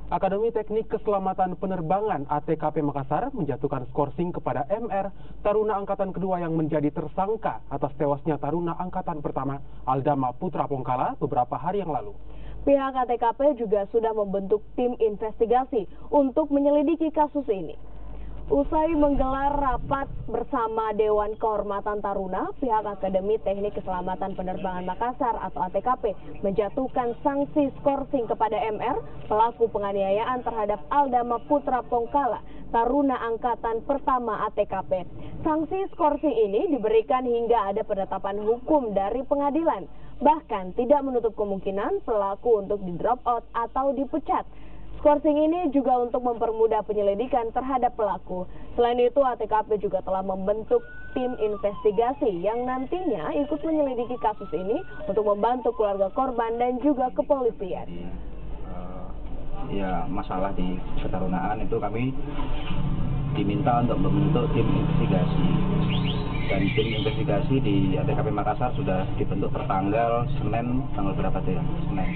Akademi Teknik Keselamatan Penerbangan (ATKP) Makassar menjatuhkan skorsing kepada MR, taruna angkatan kedua yang menjadi tersangka atas tewasnya taruna angkatan pertama Aldama Putra Pongkala beberapa hari yang lalu. Pihak ATKP juga sudah membentuk tim investigasi untuk menyelidiki kasus ini. Usai menggelar rapat bersama Dewan Kehormatan Taruna, pihak Akademi Teknik Keselamatan Penerbangan Makassar atau ATKP menjatuhkan sanksi skorsing kepada MR, pelaku penganiayaan terhadap Aldama Putra Pongkala, taruna angkatan pertama ATKP. Sanksi skorsing ini diberikan hingga ada penetapan hukum dari pengadilan, bahkan tidak menutup kemungkinan pelaku untuk di-drop out atau dipecat. Skorsing ini juga untuk mempermudah penyelidikan terhadap pelaku. Selain itu, ATKP juga telah membentuk tim investigasi yang nantinya ikut menyelidiki kasus ini untuk membantu keluarga korban dan juga kepolisian. Ya, masalah di ketarunaan itu kami diminta untuk membentuk tim investigasi. Dan tim investigasi di ATKP Makassar sudah dibentuk pertanggal Senin, tanggal berapa tuh ya? Senin.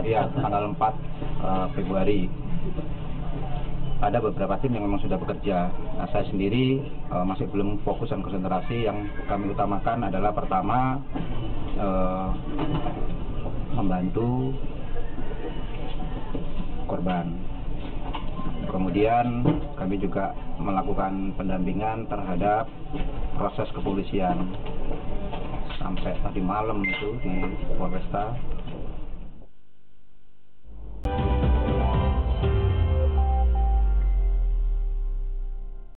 Ya, tanggal 4 Februari. Ada beberapa tim yang memang sudah bekerja. Nah, saya sendiri masih belum fokus dan konsentrasi. Yang kami utamakan adalah pertama membantu korban. Kemudian kami juga melakukan pendampingan terhadap proses kepolisian sampai tadi malam itu di Polresta.